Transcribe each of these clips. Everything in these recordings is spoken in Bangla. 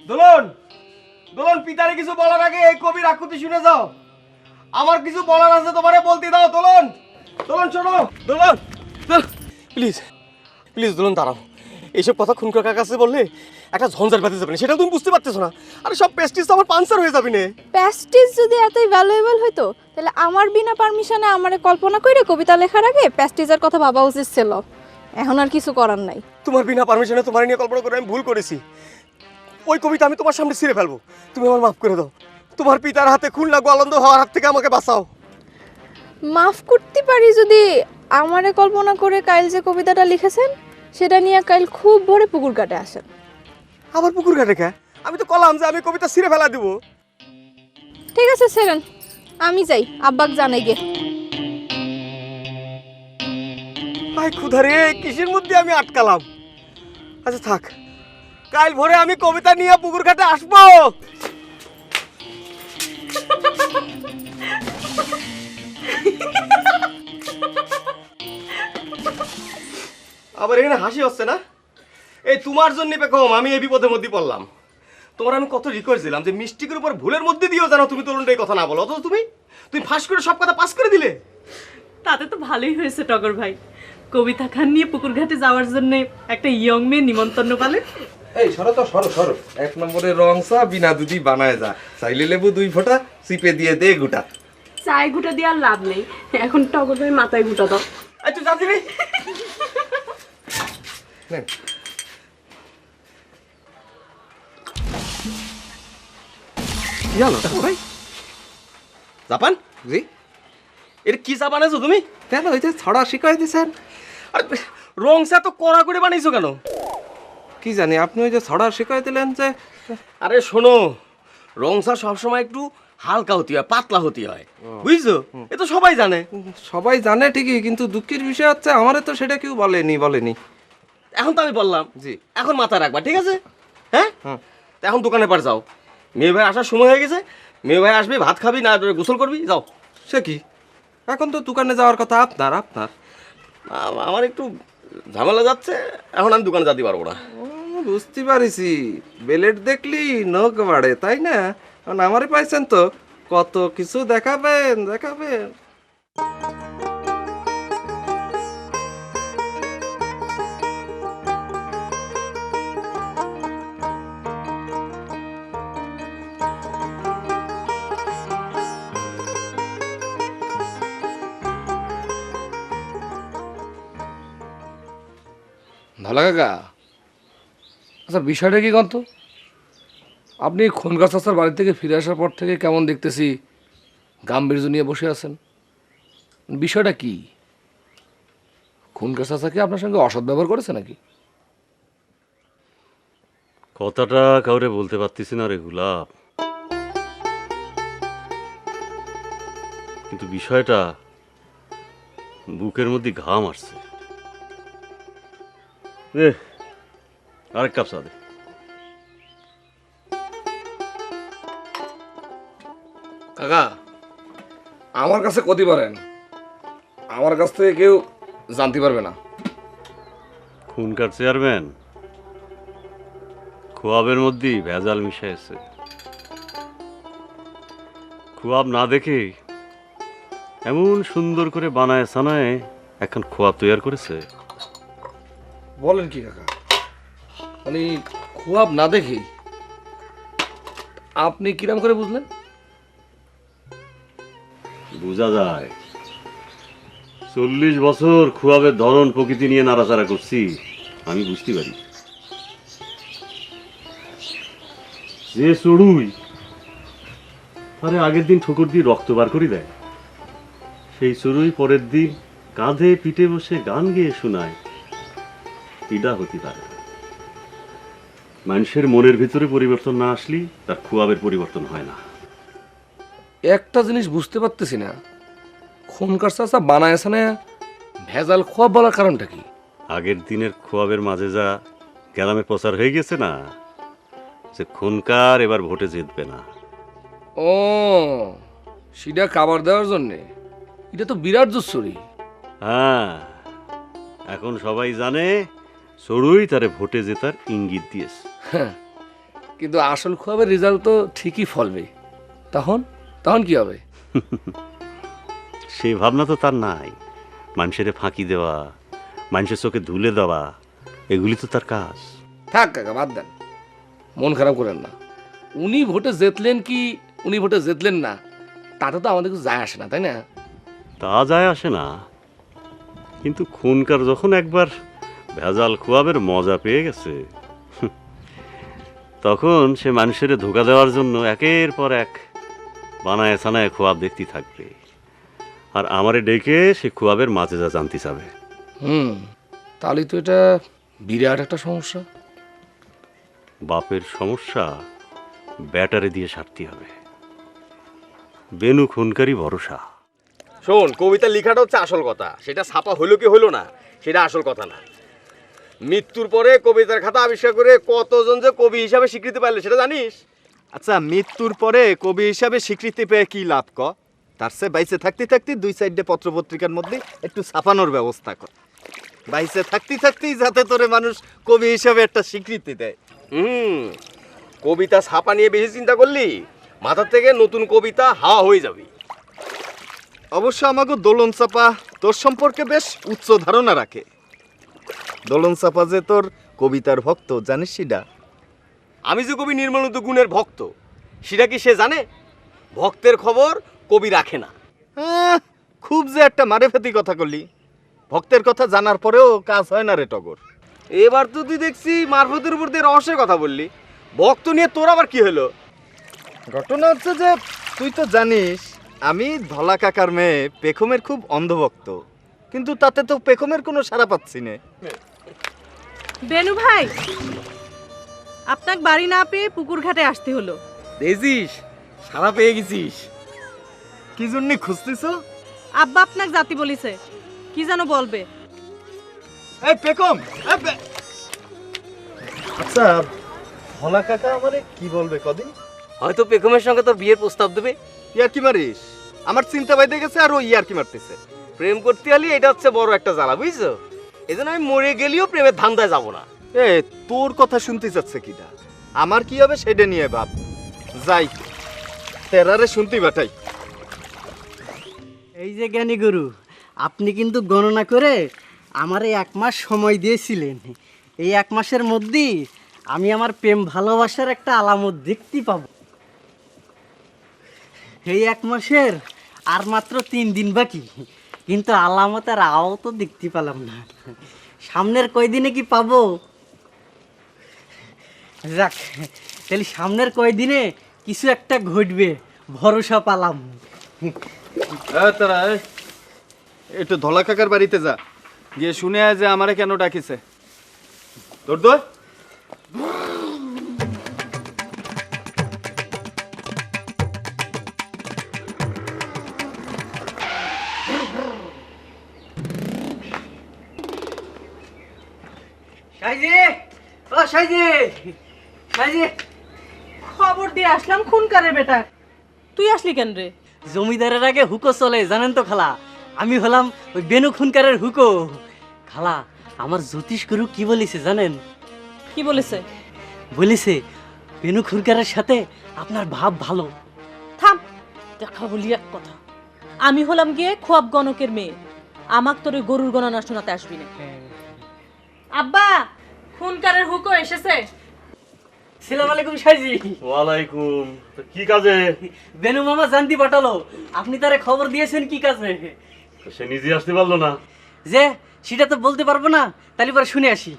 দোলন, দোলন, পিতারে কিছু বলার আগে এই কবির আকুতি শুনে যাও। আমার কিছু বলার আছে, তোমারে বলতে দাও। দোলন, দোলন শোনো। দোলন, প্লিজ প্লিজ দোলন দাঁড়াও। এইসব কথা খুনকার কাছে বললে একটা ঝঞ্ঝাট বাঁধতে যাবে না, সেটা তুমি বুঝতে পারতেছো না। আরে সব পেস্টিস তো আমার পাঞ্চার হয়ে যাবে না। প্যাস্টিস যদি এতই ভ্যালুয়েবল হইতো তাহলে আমার বিনা পারমিশনে আমারে কল্পনা করে কবিতা লেখার আগে প্যাস্টিসের কথা ভাবা উচিত ছিল। এখন আর কিছু করার নাই। তোমার বিনা পারমিশনে তোমার নিয়ে কল্পনা করে আমি ভুল করেছি। ওই কবিতা আমি তোমার সামনে ছিঁড়ে ফেলবো, তুমি আমার মাফ করে দাও। তোমার পিতার হাতে খুন লাগো, আনন্দ হওয়ার হাত থেকে আমাকে বাঁচাও। মাফ করতে পারি যদি আমারে কল্পনা করে কাইল যে কবিতাটা লিখেছেন সেটা নিয়ে কাইল খুব ভোরে পুকুর ঘাটে আসেন। আবার পুকুর ঘাটে কে? আমি তো কলাম যে আমি কবিতা ছিঁড়ে ফেলা দিব। ঠিক আছে সেরেন, আমি যাই, আব্বাক জানাই গে। ভাই ক্ষুধারে কিসের মধ্যে আমি আটকালাম। আচ্ছা থাক, কাল ভোরে আমি কবিতা নিয়ে পুকুর ঘাটে আসবো। আবার এখানে হাসি হচ্ছে না? এই তোমার জন্য বেকম আমি এই বিপদের মধ্যে পড়লাম। তোমার আমি কত রিকোয়েস্ট দিলাম যে মিষ্টিকের উপর ভুলের মধ্যে দিয়েও জানো তুমি তরুণটা এই কথা না বলো, অথচ তুমি ফাঁস করে সব কথা পাস করে দিলে। তাতে তো ভালোই হয়েছে টগর ভাই, কবিতা খান নিয়ে পুকুর ঘাটে যাওয়ার জন্য একটা ইয়ং মেয়ে নিমন্ত্রণ পালে। এই সরো তো সরো সরো, এক নম্বরে রং চা বিনা দুধি বানায় যা, চাইলে লেবু 2 ফোঁটা চিপে দিয়ে দে গোটা। চায় গুটা দিয়ে আর লাভ নেই, এখন টগর ভাই মাথায় গুটা দাও। আচ্ছা যাচ্ছি রে। নেন। কি হলো ভাই? জাপান জি এর কি চা বানাইছো তুমি? কেন ওই যে ছড়া শিখাই দিয়েছেন? আরে রং চা তো কড়া করে বানাইছো কেন? কি জানি আপনি ওই যে ছড়া শিখাই দিলেন যে। আরে শোনো, রং চা সবসময় একটু হালকা হতে হয়, পাতলা হতে হয়, বুঝছো? এ তো সবাই জানে। সবাই জানে ঠিকই, কিন্তু দুঃখের বিষয় হচ্ছে আমারে তো সেটা কেউ বলেনি। এখন তো আমি বললাম, জি। এখন মাথায় রাখবা, ঠিক আছে? হ্যাঁ, হুম। তা এখন দোকানে পার যাও। মেয়ে ভাই আসার সময় হয়ে গেছে, মেয়ে ভাই আসবে, ভাত খাবি না গোসল করবি, যাও। সে কি, এখন তো দোকানে যাওয়ার কথা আপনার। আমার একটু ঝামেলা যাচ্ছে, এখন আমি দোকানে যেতে পারবো না। বুঝতে পারিছি, বেলেট দেখলি নখ বাড়ে, তাই না? কারণ আমারই পাইছেন তো, কত কিছু দেখাবেন। ভালো কাকা, আচ্ছা বিষয়টা কি কন্ত? আপনি খনগাছ চাচার বাড়ি থেকে ফিরে আসার পর থেকে কেমন দেখতেছি গাম্ভীর্য নিয়ে বসে আছেন। বিষয়টা কি? খনগাছ চাচা কি আপনার সঙ্গে অসৎ ব্যবহার করেছে নাকি? কথাটা কাউরে বলতে পারতেছি না রে গুলাব, কিন্তু বিষয়টা বুকের মধ্যে ঘাম আসছে। আরেক কাপ চা দে। কাকা, আমার কাছে কতি পারেন, আমার কাছ থেকে কেউ জানতে পারবে না। খুনকার চেয়ারম্যান খোয়াবের মধ্যে ভেজাল মিশাইছে। খোয়াব না দেখে এমন সুন্দর করে বানায় সানায় এখন খোয়াব তৈরি করেছে। বলেন কি কাকা, মানে খোয়াব না দেখেই আপনি কিরাম করে বুঝলেন? বোঝা যায়, 40 বছর খোয়াবের ধরন প্রকৃতি নিয়ে নাড়াচাড়া করছি, আমি বুঝতে পারি। যে চড়ুই আরে আগের দিন ঠোকর দিয়ে রক্ত বার করে দেয়, সেই চড়ুই পরের দিন কাঁধে পিঠে বসে গান গেয়ে শোনায়, এটা হতে পারে না। মানুষের মনের ভিতরে পরিবর্তন না আসলে তার খোয়াবের পরিবর্তন হয় না। একটা জিনিস বুঝতে পারতেছি না, খনকার চাচা বানায়ছে না ভেজাল খোয়াব বলার কারণটা কি? আগের দিনের খোয়াবের মাঝে যা গ্রামে প্রচার হয়ে গেছে না, যে খুনকার এবার ভোটে জিতবে না। ও, সেটা খাবার দেওয়ার জন্যে? এটা তো বিরাট জোচ্চুরি। হ্যাঁ, এখন সবাই জানে চড়ুই তারে ভোটে জেতার ইঙ্গিত দিয়েছে। হ্যাঁ, কিন্তু আসল খোয়াবের রেজাল্ট তো ঠিকই ফলবে। তখন তখন কি হবে? সেই ভাবনা তো তার নাই। মানুষের ফাঁকি দেওয়া, মানুষের চোখে ধুলে দেওয়া, এগুলি তো তার কাজ। থাক কাকা, বাদ দেন, মন খারাপ করেন না। উনি ভোটে জিতলেন কি উনি ভোটে জিতলেন না, তাতে তো আমাদের কিছু যায় আসে না, তাই না? তা যায় আসে না, কিন্তু খুনকার যখন একবার ভেজাল খোয়াবের মজা পেয়ে গেছে, তখন সে মানুষের ধোকা দেওয়ার জন্য একের পর এক বানায় ছানায় খোয়াব দেখতে থাকবে, আর আমারে ডেকে সে খোয়াবের মাঝে যা জানতে চাবে। তাহলে তো এটা বিরাট একটা সমস্যা। বাপের সমস্যা ব্যাটারে দিয়ে সারতে হবে। বেনু খুনকারী ভরসা। শোন, কবিতা লেখাটা হচ্ছে আসল কথা, সেটা ছাপা হইলো কি হইলো না সেটা আসল কথা না। মৃত্যুর পরে কবিতার খাতা আবিষ্কার করে কতজন যে কবি হিসাবে স্বীকৃতি পাইলো সেটা জানিস? আচ্ছা, মৃত্যুর পরে কবি হিসাবে স্বীকৃতি পেয়ে কি লাভ ক? তার চেয়ে বাইসে থাকতে থাকতে 2-4টে পত্রপত্রিকার মধ্যে একটু ছাপানোর ব্যবস্থা কর। বাইসে থাকতেই যাতে তোরে মানুষ কবি হিসাবে একটা স্বীকৃতি দেয়। কবিতা ছাপা নিয়ে বেশি চিন্তা করলি মাথার থেকে নতুন কবিতা হাওয়া হয়ে যাবে। অবশ্য আমাকে দোলন চাপা তোর সম্পর্কে বেশ উচ্চ ধারণা রাখে। দোলন চাপা যে তোর কবিতার ভক্ত, জানিস সেটা? আমি যে কবি নির্মলত গুণের ভক্ত সেটা কি সে জানে? ভক্তের খবর কবি রাখে না। খুব যে একটা মারেফাতি কথা করলি। ভক্তের কথা জানার পরেও কাজ হয় না রে টগর। এবার তো তুই দেখছি মারফতের উপর দিয়ে রহস্যের কথা বললি। ভক্ত নিয়ে তোর আবার কি হলো? ঘটনা হচ্ছে যে তুই তো জানিস আমি ধলা কাকার মেয়ে পেখমের খুব অন্ধভক্ত, কিন্তু তাতে তো পেখমের কোনো সাড়া পাচ্ছি না। বেনু ভাই, আপনাকে বাড়ি না পেয়ে পুকুর ঘাটে আসতে হলো। দেখছিস, সারা পেয়ে গেছিস। কি জন্য খুঁজতিস? আব্বা আপনাকে জাতি বলিছে, কি যেন বলবে। এই পেখম, আচ্ছা ধলা কাকা আমারে কি বলবে কদিন? হয়তো পেখমের সঙ্গে তোর বিয়ের প্রস্তাব দেবে। ইয়ার কি মারিস? আমার চিন্তা বাইতে গেছে আর ও ইয়ার কি মারতেছে। প্রেম করতে হলে এটা হচ্ছে বড় একটা জ্বালা, বুঝছো? এই জন্য আমি মরে গেলেও প্রেমের ধান্দায় যাবো না। এ তোর কথা শুনতে চাচ্ছে কিটা? আমার কি হবে সেটা নিয়ে ভাব। যাই তেরারে শুনতে বাটাই। এই যে জ্ঞানী গুরু, আপনি কিন্তু গণনা করে আমারে 1 মাস সময় দিয়েছিলেন। এই 1 মাসের মধ্যেই আমি আমার প্রেম ভালোবাসার একটা আলামত দেখতে পাবো। এই 1 মাসের আর মাত্র 3 দিন বাকি, কিন্তু আলামতের আও তো দেখতে পেলাম না। সামনের কয়দিনে কি পাবো? যাক, তাহলে সামনের কয়দিনে কিছু একটা ঘটবে, ভরসা পালাম। তারা একটু ধলা কাকার বাড়িতে যা, গিয়ে শুনে আয় যে আমারে কেন ডাকিছে। তোর দোয় সাইজি, ও সাইজি, সাইজি, খবর দিয়ে আসলাম খুনকারের বেটা। তুই আসলি কেন রে? জমিদারের আগে হুকো চলে, জানেন তো খালা। আমি হলাম ওই বেনু খুনকারের হুকো। খালা, আমার জ্যোতিষ গুরু কি বলেছে জানেন? কি বলেছে? বলেছে বেনু খুনকারের সাথে আপনার ভাব ভালো। থাম, দেখা বলি এক কথা। আমি হলাম গিয়ে খোয়াব গণকের মেয়ে, আমাক তোর ওই গরুর গণনা শোনাতে আসবি না। আব্বা, খুনকারের হুকো এসেছে। সালাম আলাইকুম সাইজি। ওয়ালাইকুম। তো কি কাজে? বেনু মামা জানতে পাঠালো, আপনি তারে খবর দিয়েছেন কি কাজে। সে নিজে আসতে পারলো না। যে সেটা তো বলতে পারবো না, তাহলে পরে শুনে আসি।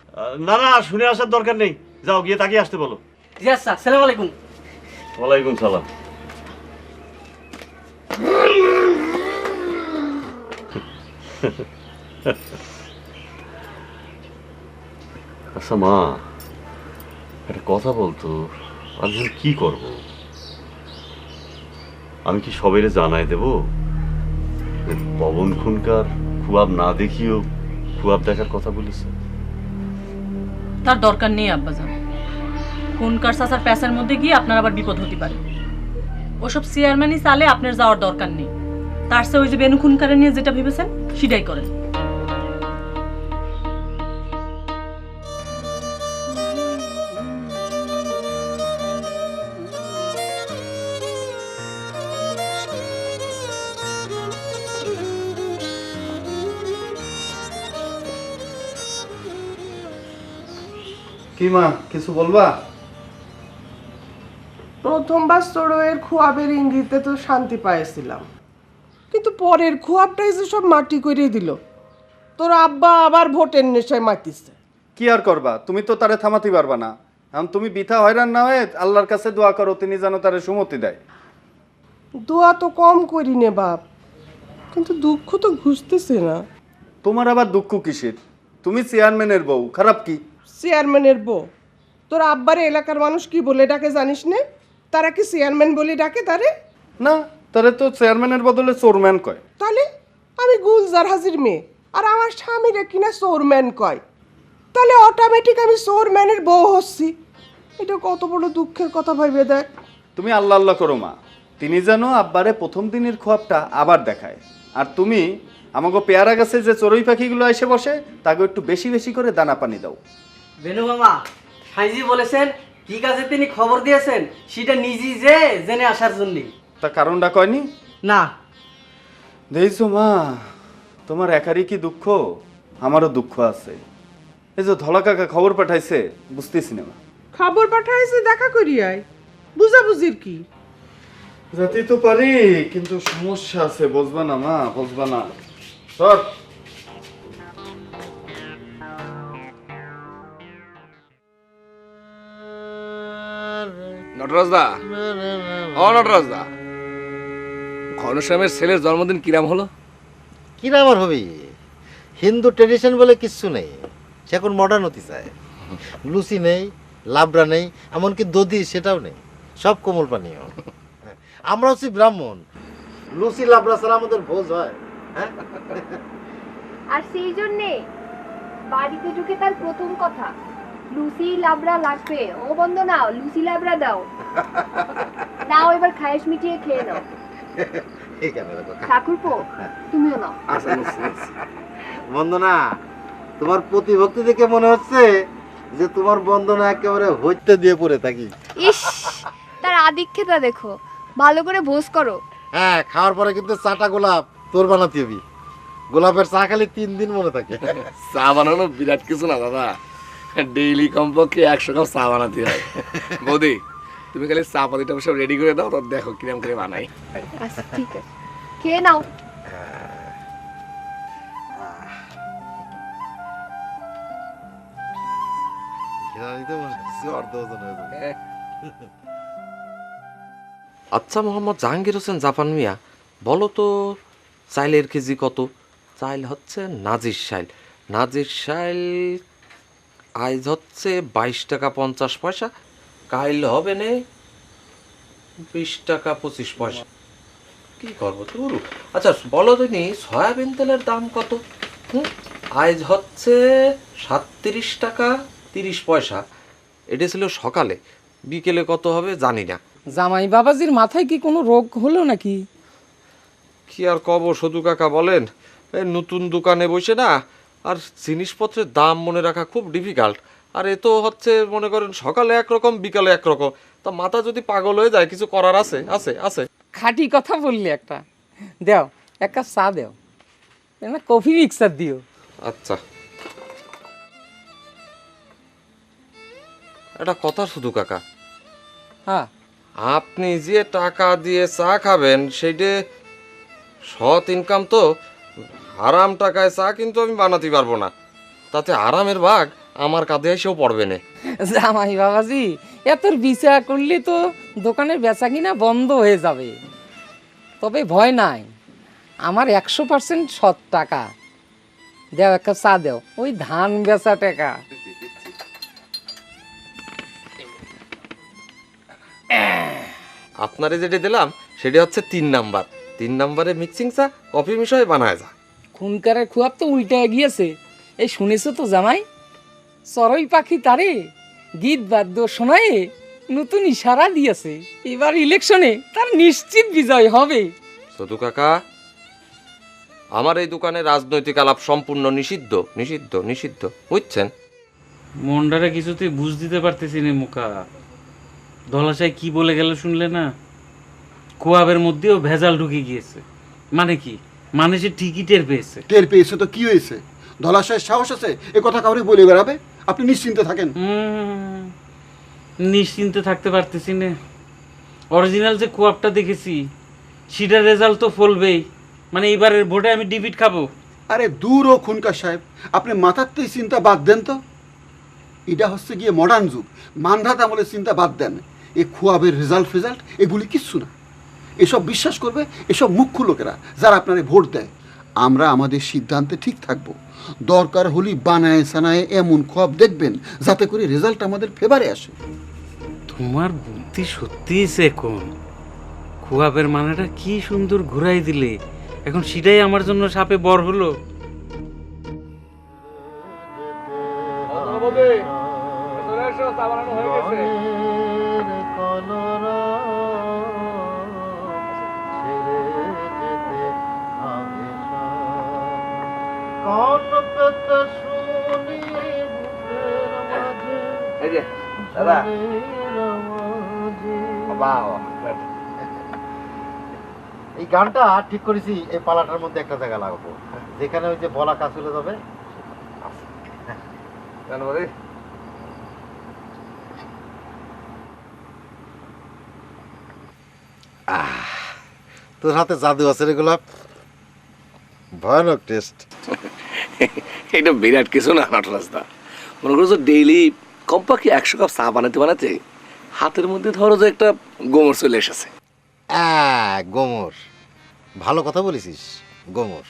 না না, শুনে আসার দরকার নেই, যাও গিয়ে তাকিয়ে আসতে বলো। জি আচ্ছা, সালাম আলাইকুম। ওয়ালাইকুম সালাম। আচ্ছা মা, একটা কথা বলতো, আমি এখন কি করব? আমি কি সবাইরে জানাই দেব যে পবন খুনকার খুয়াব না দেখিও খুয়াব দেখার কথা বলেছে? তার দরকার নেই আব্বাজান। খুনকার চাচার প্যাসের মধ্যে গিয়ে আপনার আবার বিপদ হতে পারে। ওসব চেয়ারম্যানই চালে, আপনার যাওয়ার দরকার নেই। তার চেয়ে ওই যে বেনু খুনকারের নিয়ে যেটা ভেবেছেন সেটাই করেন। কি মা কিছু বলবা? প্রথমবার চড়ুইয়ের খোয়াবের ইঙ্গিতে তো শান্তি পাইছিলাম, কিন্তু পরের খোয়াবটাই যে সব মাটি করে দিল। তোর আব্বা আবার ভোটের নেশায় মাতিছে। কি আর করবা, তুমি তো তারে থামাতে পারবা না। এখন তুমি বিথা হয়রান না হয়ে আল্লাহর কাছে দোয়া করো, তিনি যেন তারে সুমতি দেয়। দোয়া তো কম করি নে বাপ, কিন্তু দুঃখ তো ঘুষতেছে না। তোমার আবার দুঃখ কিসের? তুমি চেয়ারম্যানের বউ, খারাপ কি? চেয়ারম্যানের বউ? তোর আব্বার এলাকার মানুষ কি বলে ডাকে জানিস নে? তারা কি চেয়ারম্যান বলে ডাকে তারে? না, তারে তো চেয়ারম্যানের বদলে চোরম্যান কয়। তাহলে আমি গুলজার হাজির মেয়ে, আর আমার স্বামীরে কিনা চোরম্যান কয়, তাহলে অটোমেটিক আমি চোরম্যানের বউ হচ্ছি। এটা কত বড় দুঃখের কথা ভাইবে দেখ। তুমি আল্লাহ আল্লাহ করো মা, তিনি যেন আব্বারে প্রথম দিনের খোয়াবটা আবার দেখায়। আর তুমি আমাকে পেয়ারা গাছে যে চড়ুই পাখিগুলো এসে বসে তাকে একটু বেশি বেশি করে দানা পানি দাও। বেনু মামা, সাইজি বলেছেন কি কাজে তিনি খবর দিয়েছেন সেটা নিজেই যে জেনে আসার জন্য। তা কারণটা কয়নি? না। দেখছো মা, তোমার একারই কি দুঃখ? আমারও দুঃখ আছে। এই যে ধলা কাকা খবর পাঠাইছে, বুঝতেছি না। খবর পাঠাইছে দেখা করি আয়, বুঝাবুঝির কি? যেতে তো পারি, কিন্তু সমস্যা আছে, বুঝবা না মা, বুঝবা না। সর। নটরাজ দা, ও নটরাজ দা, ঘনশ্যামের ছেলের জন্মদিন কিরাম হলো? কিরা আমার হবে, হিন্দু ট্রেডিশন বলে কিচ্ছু নেই, সে এখন মডার্ন হতে চায়। লুচি নেই, লাবড়া নেই, এমনকি দধি সেটাও নেই, সব কোমল পানীয়। আমরা হচ্ছি ব্রাহ্মণ, লুচি লাবড়া ছাড়া আমাদের ভোজ হয়? হ্যাঁ, আর সেই জন্যে বাড়িতে ঢুকে তার প্রথম কথা, লুচি লাবড়া লাগবে। ও বন্দনা, লুচি লাবড়া দাও। নাও এবার খায়েশ মিটিয়ে খেয়ে নাও। ঠিক আছে ঠাকুরপো, তুমিও নাও। বন্দনা, তোমার প্রতিভক্তি দেখে মনে হচ্ছে যে তোমার বন্দনা একেবারে হইতে দিয়ে পড়ে থাকি। ইস, তার আদিক্ষেতা দেখো, ভালো করে ভোজ করো। হ্যাঁ, খাওয়ার পরে কিন্তু চাটা গোলাপ তোর বানাতে হবে। গোলাপের চা খালি 3 দিন মনে থাকে। চা বানানো বিরাট কিছু না দাদা, ডেইলি কমপক্ষে 100 কাপ চা বানাতে হয়। বৌদি, তুমি খালি চা পাতিটা সব রেডি করে দাও, তো দেখো কিরম করে বানাই। আচ্ছা ঠিক আছে, খেয়ে নাও। আচ্ছা মোহাম্মদ জাহাঙ্গীর হোসেন জাপান মিয়া, বলো তো চাইলের কেজি কত? চাইল হচ্ছে নাজির শাইল, নাজির শাইল আইজ হচ্ছে 22 টাকা 50 পয়সা, কাইল হবে নে 20 টাকা 25 পয়সা। কি করবো তোর? আচ্ছা বলো তুমি সয়াবিন তেলের দাম কত? আইজ হচ্ছে 37 টাকা 30 পয়সা। এটা ছিল সকালে, বিকেলে কত হবে জানি না। জামাই বাবাজির মাথায় কি কোনো রোগ হলো নাকি? কি আর কব সদু কাকা বলেন, এই নতুন দোকানে বসে না, আর জিনিসপত্রের দাম মনে রাখা খুব ডিফিকাল্ট। আর এ তো হচ্ছে মনে করেন সকালে একরকম বিকালে একরকম, তা মাথা যদি পাগল হয়ে যায় কিছু করার আছে? আছে আছে। খাঁটি কথা বললি একটা, দেও এক কাপ চা দেও, না কফি মিক্সার দিও। আচ্ছা, এটা কথা শুধু কাকা, হ্যাঁ আপনি যে টাকা দিয়ে চা খাবেন সেইটা সৎ ইনকাম তো। হারাম টাকায় চা কিন্তু আমি বানাতে পারবো না, তাতে আরামের ভাগ আমার কাঁধে এসেও পড়বে না। জামাই বাবাজি এত বিচার করলে তো দোকানের বেচা কিনা বন্ধ হয়ে যাবে। তবে ভয় নাই, আমার 100% সৎ টাকা। দেও এক কাপ চা দেও, ওই ধান বেচা টাকা। আপনারে যেটা দিলাম সেটা হচ্ছে 3 নাম্বার। 3 নাম্বারে মিক্সিং চা কফি মিশাই বানায় যা। খুনকারের খুয়াব তো উল্টে গিয়েছে। এই শুনেছো তো জামাই, চড়ুই পাখি তারে গীত বাদ্য শোনায় নতুন ইশারা দিয়েছে, এবার ইলেকশনে তার নিশ্চিত বিজয় হবে। সদু কাকা, আমার এই দোকানে রাজনৈতিক আলাপ সম্পূর্ণ নিষিদ্ধ, নিষিদ্ধ, নিষিদ্ধ, বুঝছেন? মন্ডারে কিছুতেই বুঝ দিতে পারতেছি না মুখা। ধলাশাই কি বলে গেল শুনলে না? কোয়াবের মধ্যেও ভেজাল ঢুকে গিয়েছে। মানে কি? মানুষের টিকিটের পেয়েছে। টের পেয়েছে তো কি হয়েছে? ধলাশয়ের সাহস আছে এ কথা কাউরে বলে বেড়াবে? আপনি নিশ্চিন্তে থাকেন। নিশ্চিন্তে থাকতে পারতেছি না। অরিজিনাল যে কোয়াপটা দেখেছি সেটার রেজাল্ট তো ফলবেই, মানে এবারের ভোটে আমি ডিফিট খাবো। আরে দূর ও খুনকার সাহেব, আপনি মাথাতেই চিন্তা বাদ দেন তো। এটা হচ্ছে গিয়ে মডার্ন যুগ, মান্ধাত আমলের চিন্তা বাদ দেন। এই খোয়াবের রেজাল্ট এগুলি কিচ্ছু না। এসব বিশ্বাস করবে এসব মুখ্য লোকেরা যারা আপনারে ভোট দেয়। আমরা আমাদের সিদ্ধান্তে ঠিক থাকবো। দরকার হলি বানায় সানায় এমন খোয়াব দেখবেন যাতে করে রেজাল্ট আমাদের ফেভারে আসে। তোমার বুদ্ধি সত্যিই সে কোন খোয়াবের মানেটা কি সুন্দর ঘুরাই দিলে, এখন সেটাই আমার জন্য সাপে বর হলো। এই গানটা ঠিক করেছি, এই পালাটার মধ্যে একটা জায়গা লাগাবো যেখানে ওই যে বলা কাজ চলে যাবে। তোর হাতে জাদু আছে রে গোলাপ, ভয়ানক টেস্ট। এটা বিরাট কিছু না নটরাজদা, মনে করো যে ডেইলি কমপক্ষে 100 কাপ চা বানাতে হাতের মধ্যে ধরো যে একটা গোমর চলে এসেছে। গোমর, ভালো কথা বলেছিস। গোমর,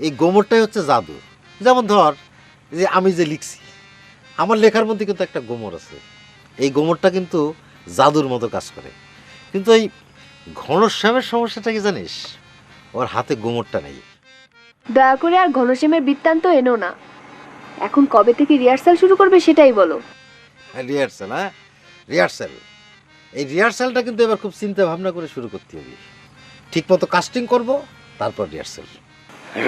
এই গোমরটাই হচ্ছে জাদু। যেমন ধর যে আমি যে লিখছি, আমার লেখার মধ্যে কিন্তু একটা গোমর আছে। এই গোমরটা কিন্তু জাদুর মতো কাজ করে। কিন্তু এই ঘনশ্যামের সমস্যাটা কি জানিস? ওর হাতে গোমরটা নেই। দয়া করে আর ঘনশ্যামের বৃত্তান্ত এনো না। এখন কবে থেকে রিহার্সাল শুরু করবে সেটাই বলো। রিহার্সাল? হ্যাঁ, রিহার্সাল। এই রিহার্সালটা কিন্তু এবার খুব চিন্তা ভাবনা করে শুরু করতে হবে। ঠিক মতো কাস্টিং করব, তারপর রিহার্সাল।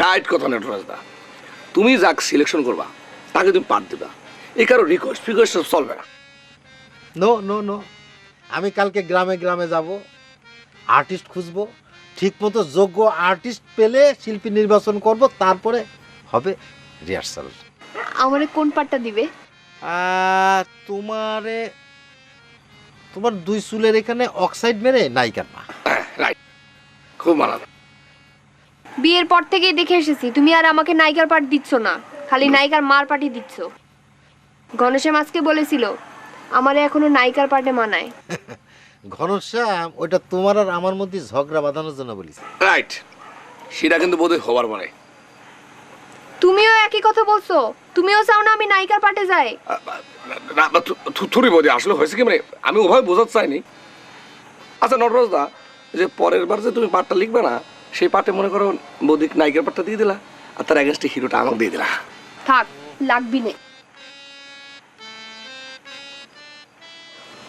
রাইট কথা নটরাজদা, তুমি যাকে সিলেকশন করবা তাকে তুমি পাঠ দিবা। এই কারো রিকোয়েস্ট চলবে না। নো নো নো, আমি কালকে গ্রামে গ্রামে যাব, আর্টিস্ট খুঁজবো। ঠিক মতো যোগ্য আর্টিস্ট পেলে শিল্পী নির্বাচন করব, তারপরে হবে রিহার্সাল। আমারে কোন পার্টটা দিবে? তোমার 2 চুলের এখানে অক্সাইড মেরে নায়িকার মা। রাইট, খুব মানাবে। বিয়ের পর থেকেই দেখে এসেছি তুমি আর আমাকে নায়িকার পার্ট দিচ্ছ না, খালি নায়িকার মার পার্টি দিচ্ছ। ঘনশ্যাম আজকে বলেছিল আমারে এখনো নায়িকার পার্টে মানায়। ঘনশ্যাম ওইটা তোমার আর আমার মধ্যে ঝগড়া বাঁধানোর জন্য বলিস। রাইট, সেটা কিন্তু বোধহয় হবার মানে। তুমিও একই কথা বলছো, তুমিও চাও না আমি নায়িকার পার্টে যাই? থুরি বৌদি, আসলে হয়েছে কি মানে আমি ওভাবে বোঝাতে চাইনি। আচ্ছা নটরাজদা, যে পরের বার যে তুমি পার্টটা লিখবে না, সেই পার্টে মনে করো বৌদি নায়িকার পার্টটা দিয়ে দিলা আর তার এগেনস্টে হিরোটা আমাকে দিয়ে দিলা। থাক, লাগবি না।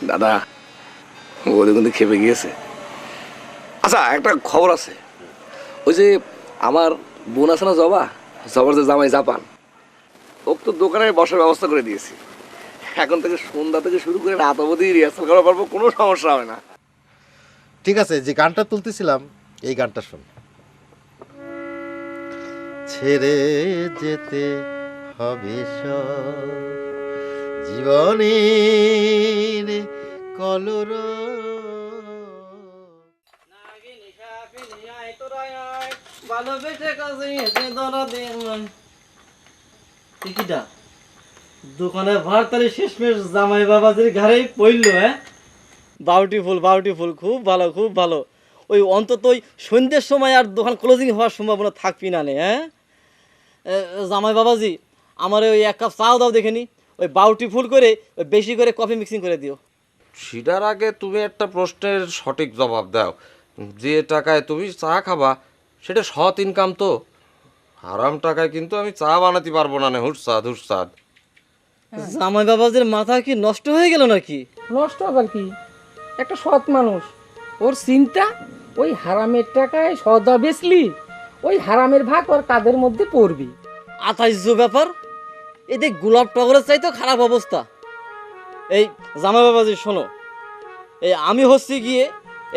দাদা, বৌদি কিন্তু খেপে গিয়েছে। আচ্ছা একটা খবর আছে, ওই যে আমার বোন আছে না জবার যে জামাই জাপান, ওকে তো দোকানে বসার ব্যবস্থা করে দিয়েছি। এখন থেকে সন্ধ্যা থেকে শুরু করে রাত অবধি রিহার্সাল করা পারবো, কোনো সমস্যা হবে না। ঠিক আছে, যে গানটা তুলতেছিলাম এই গানটা শোন। ছেড়ে যেতে হবে সব জীবনের কলর। দোকানে ভাড়াতারি শেষমেশ জামাই বাবাজির ঘরেই পড়ল। হ্যাঁ, বাউটিফুল, খুব ভালো খুব ভালো। ওই অন্তত ওই সন্ধ্যের সময় আর দোকান ক্লোজিং হওয়ার সম্ভাবনা থাকবি না নে। হ্যাঁ জামাই বাবাজি, আমার ওই 1 কাপ চাও দাও দেখে নি, ওই বাউটিফুল করে ওই বেশি করে কফি মিক্সিং করে দিও। সেটার আগে তুমি একটা প্রশ্নের সঠিক জবাব দাও। যে টাকায় তুমি চা খাবা সেটা সৎ ইনকাম তো। হারাম টাকায় কিন্তু আমি চা বানাতে পারবো না। হুটসাদ। জামাই বাবাজির মাথা কি নষ্ট হয়ে গেল নাকি? নষ্ট আবার কি, একটা সৎ মানুষ, ওর চিন্তা ওই হারামের টাকায় সদা বেচলি ওই হারামের ভাগ ওর কাদের মধ্যে পড়বি। আতাইজ ব্যাপার, এই দেখ গোলাপ টগরের চাইতো খারাপ অবস্থা। এই জামাই বাবাজি শোনো, এই আমি হচ্ছি গিয়ে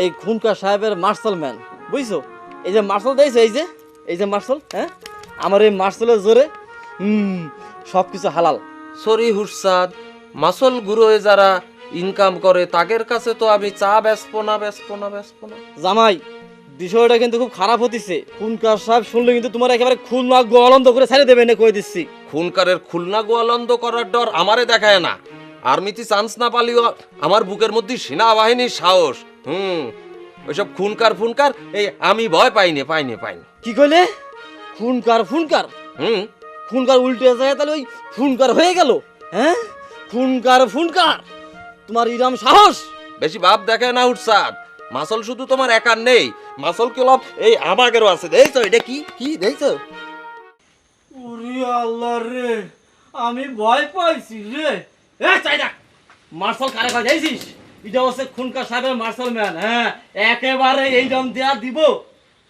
এই খুনকা সাহেবের মার্শাল ম্যান, বুঝছো? এই যে মার্শাল দিয়েছে, এই যে মার্শাল, হ্যাঁ আমার এই মার্শালের জোরে সব কিছু হালাল। সরি হুরসাদ, মাসল গুঁড়োয় যারা ইনকাম করে তাদের কাছে তো আমি চা বেচবো না। জামাই বিষয়টা কিন্তু খুব খারাপ হতিছে। খুনকার সাহেব শুনলে কিন্তু তোমার একেবারে খুলনা গোয়ালন্দ করে ছেড়ে দেবে না, কই দিচ্ছি। খুনকারের খুলনা গোয়ালন্দ করার ডর আমারে দেখায় না। আর্মিতে চান্স না পালিও আমার বুকের মধ্যে সেনাবাহিনীর সাহস। ওইসব খুনকার এই আমি ভয় পাইনি। কি কইলে? খুনকার খুনকার উল্টে যায়, তাহলে ওই খুনকার হয়ে গেল। হ্যাঁ, খুনকার তোমার ইরাম সাহস। বেশি ভাব দেখায় না উৎসাদ। মাসল শুধু তোমার একার নেই, মাসল ক্লাব এই আমাদেরও আছে। দেখছো এটা কি দেখছো? ওরে আল্লাহ রে, আমি ভয় পাইছি রে। এ চাইদা মার্শাল কারে কই যাইছিস? এটা হচ্ছে খুনকার সাহেবের মার্শাল ম্যান। হ্যাঁ, একেবারে এই দাম দেয়া দিব,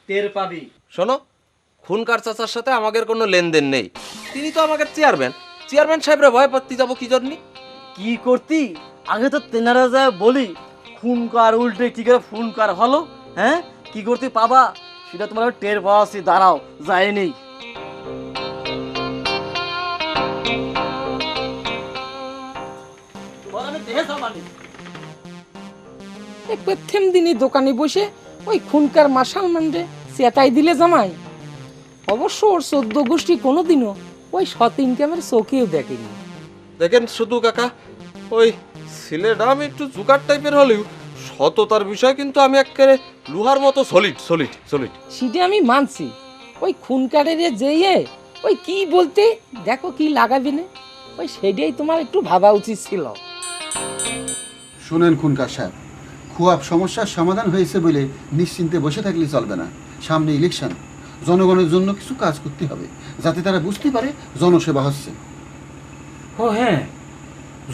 টের পাবি। শোনো, খুনকার চাচার সাথে আমাদের কোনো লেনদেন নেই। তিনি তো আমাদের চেয়ারম্যান সাহেবরা ভয় পাচ্ছি যাবো কি জন্য? কি করতি? আগে তো তেনারা যায় বলি খুনকার উল্টে কি করে খুনকার হলো। হ্যাঁ, কি করতে পাবা সেটা তোমার টের পাওয়াছি। দাঁড়াও, যায়নি। প্রথম দিনই দোকানে বসে ওই খুনকার মাসাল মান্ডে চেতাই দিলে জামাই। অবশ্য ওর 14 গোষ্ঠী কোনোদিনও ওই সৎ ইনকামের চোখেও দেখেনি। দেখেন শুধু কাকা, ওই ছেলেটা আমি একটু জুকার টাইপের হলেও সততার বিষয় কিন্তু আমি একেবারে লোহার মতো সলিড। সেটা আমি মানছি। ওই খুনকারের যেয়ে ওই কি বলতে দেখো কি লাগাবি না, ওই সেটাই তোমার একটু ভাবা উচিত ছিল। শোনেন খুনকার সাহেব, খুয়াব সমস্যার সমাধান হয়েছে বলে নিশ্চিন্তে বসে থাকলে চলবে না। সামনে ইলেকশন, জনগণের জন্য কিছু কাজ করতে হবে যাতে তারা বুঝতে পারে জনসেবা হচ্ছে। ও হ্যাঁ,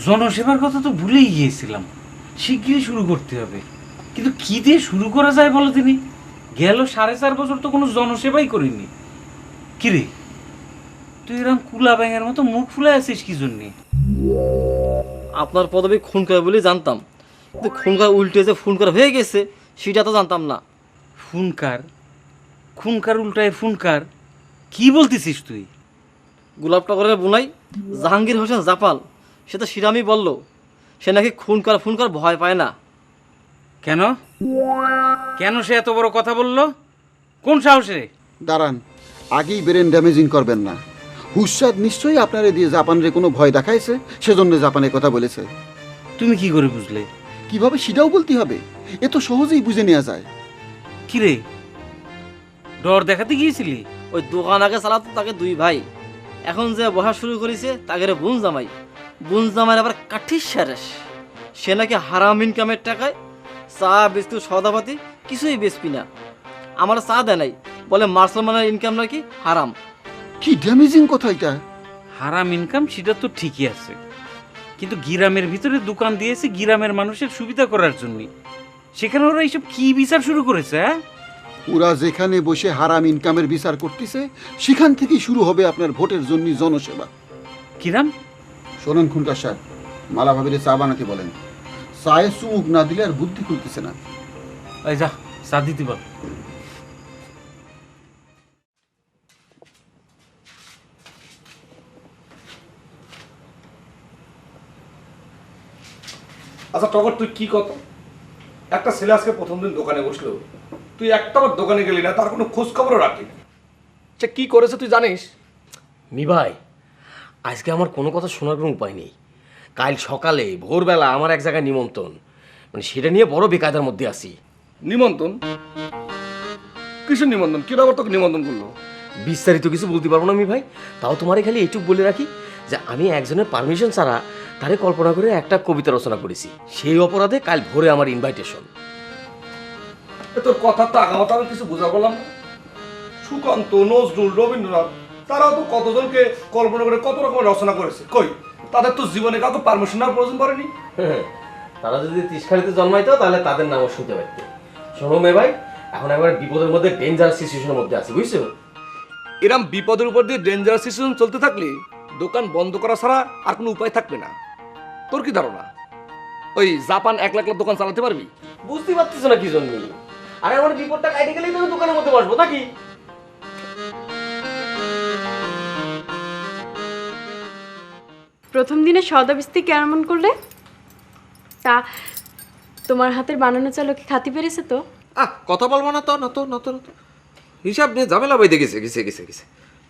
জনসেবার কথা তো ভুলেই গিয়েছিলাম। শিগগিরই শুরু করতে হবে, কিন্তু কি দিয়ে শুরু করা যায় বলো তিনি? গেল 4.5 বছর তো কোনো জনসেবাই করিনি। কিরে, তুই এরকম কুলা ব্যাঙের মতো মুখ ফুলে আছিস কি জন্যে? আপনার পদবি খুনকার বলে জানতাম, কিন্তু খুনকার উল্টে যে খুনকার হয়ে গেছে সেটা তো জানতাম না। খুনকার উল্টায় ফুনকার? কি বলতেছিস তুই? গোলাপটগরের বোনাই জাহাঙ্গীর হোসেন জাপাল, সে তো শিরামি বলল সে নাকি খুনকার ভয় পায় না। কেন সে এত বড় কথা বললো? কোন সাহসে? দাঁড়ান, আগেই ব্রেন ড্যামেজিং করবেন না। হুশাদ নিশ্চয়ই আপনারে দিয়ে জাপানের কোনো ভয় দেখাইছে, সেজন্য জাপানের কথা বলেছে। তুমি কি করে বুঝলে? কিভাবে সেটাও বলতে হবে, এ তো সহজেই বুঝে নেওয়া যায়। কিরে, ডর দেখাতে গিয়েছিলি? ওই দোকান আগে চালাতো তাকে 2 ভাই, এখন যে বসা শুরু করেছে তাকে বুন জামাই আবার কাঠির সারেস। সে নাকি হারাম ইনকামের টাকায় চা বিস্কুট সদাপাতি কিছুই বেচবি না। আমার চা দেয় নাই, বলে মার্শাল ম্যানের ইনকাম নাকি হারাম। কি ড্যামেজিং কথা এটা! হারাম ইনকাম সেটা তো ঠিকই আছে, কিন্তু গ্রামের ভিতরে দোকান দিয়েছে গ্রামের মানুষের সুবিধা করার জন্য। সেখানে ওরা এইসব কি বিচার শুরু করেছে? হ্যাঁ, ওরা যেখানে বসে হারাম ইনকামের বিচার করতেছে সেখান থেকেই শুরু হবে আপনার ভোটের জন্য জনসেবা। কিরাম? শোনেন খুনকার সাহেব, মালা ভাবিরে চা বানাতে বলেন। চায়ে চুমুক না দিলে আর বুদ্ধি খুলতেছে না। এই যা চা দিতে বল। আচ্ছা টগর, তুই কি কত? একটা ছেলে আজকে প্রথম দিন দোকানে বসলো, তুই একটাবার দোকানে গেলি না, তার কোনো খোঁজ খবরও রাখলি না। সে কি করেছে তুই জানিস? মি ভাই, আজকে আমার কোনো কথা শোনার কোনো উপায় নেই। কাল সকালে ভোরবেলা আমার এক জায়গায় নিমন্ত্রণ, মানে সেটা নিয়ে বড় বেকায়দার মধ্যে আছি। নিমন্ত্রণ? কিসের নিমন্ত্রণ? কি আবার তোকে নিমন্ত্রণ করলো? বিস্তারিত কিছু বলতে পারবো না মি ভাই, তাও তোমারে খালি এইটুক বলে রাখি যে আমি একজনের পারমিশন ছাড়া তারে কল্পনা করে একটা কবিতা রচনা করেছি। সেই অপরাধে কাল ভোরে আমার ইনভাইটেশন। তোর কথা তো আগামাতা আমি কিছু বোঝা বললাম না। সুকান্ত, নজরুল, রবীন্দ্রনাথ তারাও তো কতজনকে কল্পনা করে কত রকমের রচনা করেছে। কই, তাদের তো জীবনে কাউকে পারমিশন নেওয়ার প্রয়োজন পড়েনি। তারা যদি তিসখালিতে জন্মাইতো তাহলে তাদের নামও শুনতে পারতে। শোনো মে ভাই, এখন একবার বিপদের মধ্যে ডেঞ্জারাস সিচুয়েশনের মধ্যে আছি, বুঝছো? এরম বিপদের উপর দিয়ে ডেঞ্জারাস সিচুয়েশন চলতে থাকলে দোকান বন্ধ করা ছাড়া আর কোনো উপায় থাকবে না। তোর কি ধারণা ওই জাপান 1 লাখ দোকান চালাতে পারবি? বুঝতে পারতেছ না কি জন্য? আরে আমার বিপদটা কাটে গেলেই তো দোকানের মধ্যে বসবো নাকি? প্রথম দিনে সওদা বেচতে কেমন করলে? তা তোমার হাতের বানানো চাল কি খাতি পেরেছে তো? কথা বলবো না তো, না তো, না তো, না তো। হিসাব নিয়ে ঝামেলা বাইতে গেছে গেছে গেছে গেছে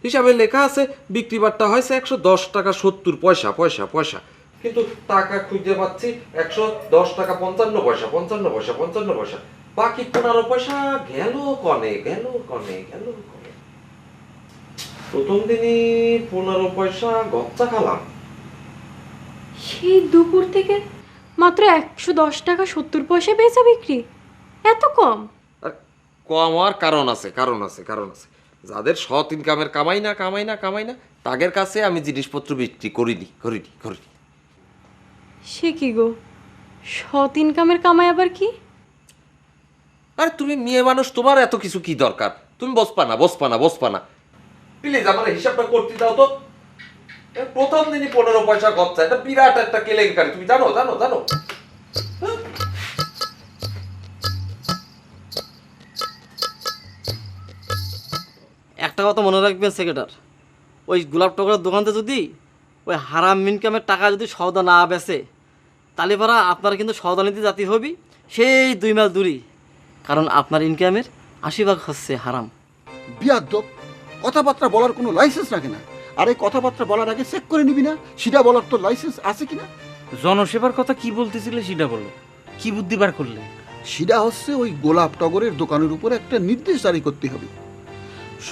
হিসাবে লেখা আছে বিক্রি বাট্টা হয়েছে 110 টাকা 70 পয়সা পয়সা পয়সা, কিন্তু টাকা খুঁজে পাচ্ছি 110 টাকা 55 পয়সা 55 পয়সা 55 পয়সা, বাকি 15 পয়সা গেল কনে গেল কনে গেল কনে। প্রথম দিনই 15 পয়সা গচ্চা খালাম। সেই দুপুর থেকে মাত্র 110 টাকা 70 পয়সা বেচা বিক্রি, এত কম? কম হওয়ার কারণ আছে, কারণ আছে, কারণ আছে। যাদের সৎ ইনকামের কামাই না কামাই না কামাই না তাদের কাছে আমি জিনিসপত্র বিক্রি করিনি করিনি করিনি। সে কি গো, সৎ ইনকামের কামাই আবার কি? আরে তুমি মেয়ে মানুষ, তোমার এত কিছু কি দরকার? তুমি বসপা না বসপা না বসপা না, প্লিজ আমার হিসাবটা করতে দাও তো। প্রথম দিনই 15 পয়সা গচ্চা, এটা বিরাট একটা কেলেঙ্কারি, তুমি জানো জানো জানো। একটা কথা মনে রাখবেন সেক্রেটার, ওই গোলাপ টগরের দোকানতে যদি ওই হারাম ইনকামের টাকা যদি সওদা না বেচে, তাহলে পরা আপনার কিন্তু সওদা নিতে জাতি হবি সেই 2 মাইল দূরি, কারণ আপনার ইনকামের 80% হচ্ছে হারাম। বিয়াদ্দপ, কথাবার্তা বলার কোনো লাইসেন্স রাখে না। আর এই কথাবার্তা বলার আগে চেক করে নিবি না সেটা বলার তো লাইসেন্স আছে কিনা? জনসেবার কথা কি বলতেছিলে সেটা বলো, কি বুদ্ধি বার করলে? সেটা হচ্ছে ওই গোলাপ টগরের দোকানের উপরে একটা নির্দেশ জারি করতে হবে।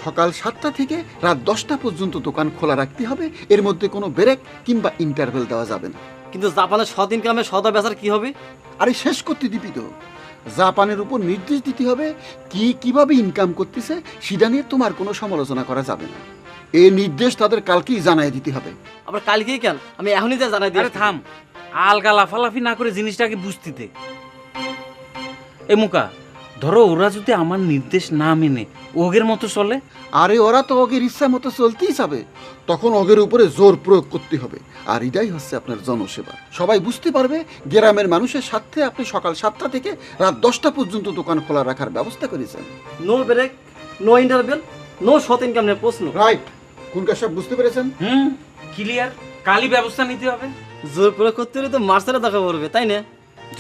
সকাল 7টা থেকে রাত 10টা পর্যন্ত দোকান খোলা রাখতে হবে, এর মধ্যে কোনো ব্রেক কিংবা ইন্টারভেল দেওয়া যাবে না। কিন্তু জাপানের সৎ ইনকামে সওদা বেচার কি হবে? আরে শেষ করতে দিবি তো। জাপানের উপর নির্দেশ দিতে হবে কিভাবে ইনকাম করতেছে, সেটা নিয়ে তোমার কোনো সমালোচনা করা যাবে না। এই নির্দেশ তাদের কালকেই জানাই দিতে হবে। আবার কালকেই কেন, আমি এখনই যা জানাই দিই। আরে থাম, আলগা লাফালাফি না করে জিনিসটাকে বুঝতে দে। এ মুকা, ধরো ওরা যদি আমার নির্দেশ না মেনে ওগের মতো চলে? আরে ওরা তো ওগের ইচ্ছা মতো চলতেই যাবে, তখন ওগের উপরে জোর প্রয়োগ করতে হবে। আর এটাই হচ্ছে আপনার জনসেবা। সবাই বুঝতে পারবে গ্রামের মানুষের সাথে আপনি সকাল 7টা থেকে রাত 10টা পর্যন্ত দোকান খোলা রাখার ব্যবস্থা করেছেন। No break, no interval, no সৎ ইনকাম নিয়ে প্রশ্ন। রাইট, কোনকার সব বুঝতে পেরেছেন? ক্লিয়ার, কালই ব্যবস্থা নিতে হবে। জোর প্রয়োগ করতে হলে তো মার্চের দেখা পড়বে, তাই না?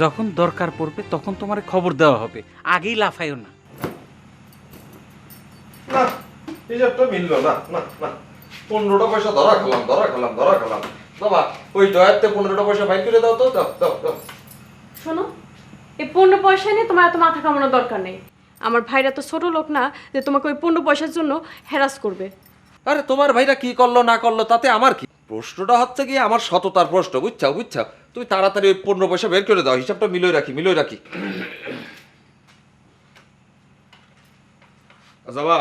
যখন দরকার পড়বে তখন তোমার খবর দেওয়া হবে, আগেই লাফাইও না। না, হিসাবটা মিললো না, না না। 15টা পয়সা ধরা খেলাম ধরা খেলাম ধরা খেলাম। বাবা ওই ডয়ারতে 15টা পয়সা বাইর করে দাও তো, দাও দাও দাও। শোনো, এই 15 পয়সা নিয়ে তোমার এত মাথা কামানোর দরকার নেই। আমার ভাইরা তো ছোট লোক না যে তোমাকে ওই 15 পয়সার জন্য হ্যারাস করবে। আরে তোমার ভাইরা কি করলো না করলো তাতে আমার কি? প্রশ্নটা হচ্ছে কি আমার সততার প্রশ্ন, বুঝছো বুঝছো? তুমি তাড়াতাড়ি ওই 15 পয়সা বের করে দাও, হিসাবটা মিলই রাখি মিলই রাখি। যাবা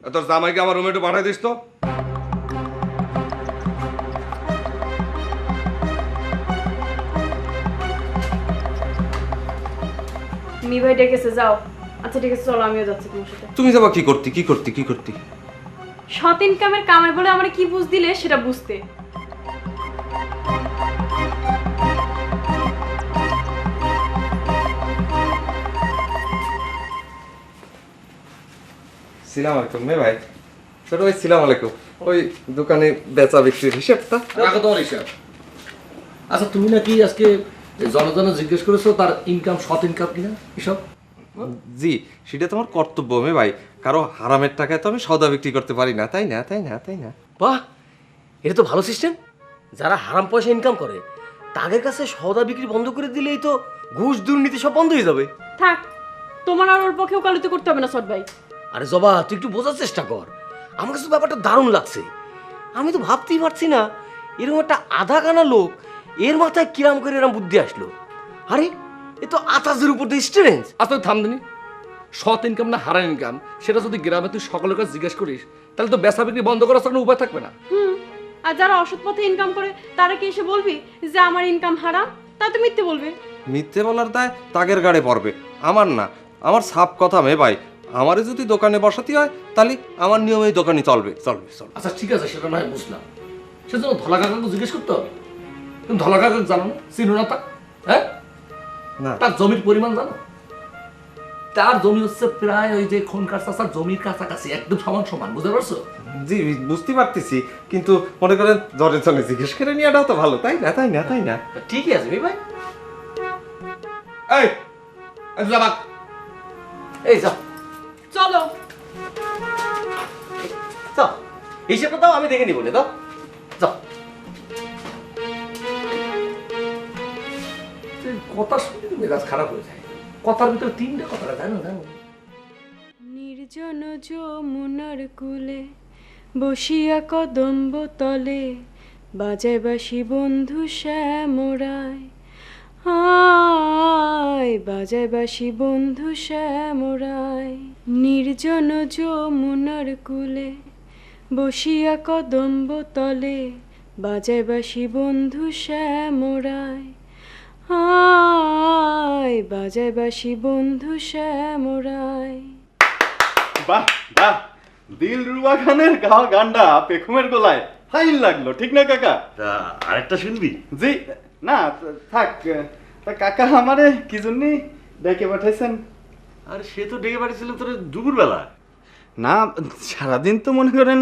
তোর জামাইকে আমার রুমে একটু পাঠাই দিস তো। মি ভাই ডেকেছে, যাও। আচ্ছা ঠিক আছে, চলো আমিও যাচ্ছি তোমার সাথে। তুমি যাবা কি করতে কি করতে কি করতে? সৎ ইনকামের কামাই বলে আমরা কি বুঝ দিলে সেটা বুঝতে। সালাম আলাইকুম মে ভাই। ছোট ভাই সালাম আলাইকুম। ওই দোকানে বেচা বিক্রির হিসাবটা রাখো তোমার হিসাব। আচ্ছা তুমি নাকি আজকে জনজনে জিজ্ঞেস করেছো তার ইনকাম সৎ ইনকাম কিনা এসব? জি, সেটা তোমার কর্তব্য মে ভাই, কারো হারামের টাকায় তো আমি সওদা বিক্রি করতে পারি না, তাই না তাই না তাই না? বাহ, এটা তো ভালো সিস্টেম। যারা হারাম পয়সা ইনকাম করে তাদের কাছে সওদা বিক্রি বন্ধ করে দিলেই তো ঘুষ দুর্নীতি সব বন্ধ হয়ে যাবে। থাক, তোমার আর ওর পক্ষে ওকালতি করতে হবে না সৎ ভাই। আরে জবা, তুই একটু বোঝার চেষ্টা কর। আমার কাছে ব্যাপারটা দারুণ লাগছে। আমি তো ভাবতেই পারছি না এরকম একটা আধা কানা লোক, এর মাথায় কিরাম করে এরকম বুদ্ধি আসলো। আরে এ তো আতাজের উপর দিয়ে স্টুডেন্ট। আচ্ছা থামদিনি, সৎ ইনকাম না হারাম ইনকাম সেটা যদি গ্রামে তুই সকলের কাছে জিজ্ঞেস করিস তাহলে তো বেচা বিক্রি বন্ধ করার কোনো উপায় থাকবে না। আর যারা অসৎ পথে ইনকাম করে তারা কি এসে বলবি যে আমার ইনকাম হারাম? তা তো মিথ্যে বলবে। মিথ্যে বলার দায় তাগের গাড়ে পড়বে, আমার না। আমার সাপ কথা মে ভাই, আমারে যদি দোকানে বসাতে হয় তাহলে আমার নিয়মে দোকানে চলবে চলবে চলবে। আচ্ছা ঠিক আছে, সেটা নয় বুঝলাম। সেজন্য ধলা কাকাকে জিজ্ঞেস করতে হবে। তুমি ধলা কাকা জানো না? চিনো না তা? হ্যাঁ না। তার জমির পরিমাণ জানো? তার জমি হচ্ছে প্রায় ওই যে খনকার চাষার জমির কাছাকাছি, একদম সমান সমান, বুঝতে পারছো? জি বুঝতে পারতেছি, কিন্তু মনে করেন জ্বরে চলে জিজ্ঞেস করে নেওয়াটাও তো ভালো, তাই না? তাই না? তাই না? ঠিকই আছে ভাই। এই যাবাক এই যাও চলো। যাও, হিসেবটা দাও, আমি দেখে নিব না। দাও যাও। কথা শুনে মেজাজ খারাপ হয়ে যায়, কথার ভিতরে তিনটা কথা জানো জানো। নির্জন যমুনার কূলে বসিয়া কদম্ব তলে বাজায় বাসি বন্ধু শ্যামরায়, আয় বাজায় বাসি বন্ধু শ্যামরায়। নির্জন যমুনার কূলে বসিয়া কদম্ব তলে বাজায় বাসি বন্ধু শ্যামরায়, আয় বাজায় বাসি বন্ধু শ্যামরায়। বাহ বাহ, দিলরুবা খানের গাওয়া গানটা পেখমের গলায় ফাইন লাগলো, ঠিক না কাকা? আরেকটা শুনবি? জি না থাক। তা কাকা আমারে কি জন্য ডেকে পাঠাইছেন? আরে সে তো ডেকে পাঠিয়েছিলাম তোর দুপুরবেলা। না সারাদিন তো মনে করেন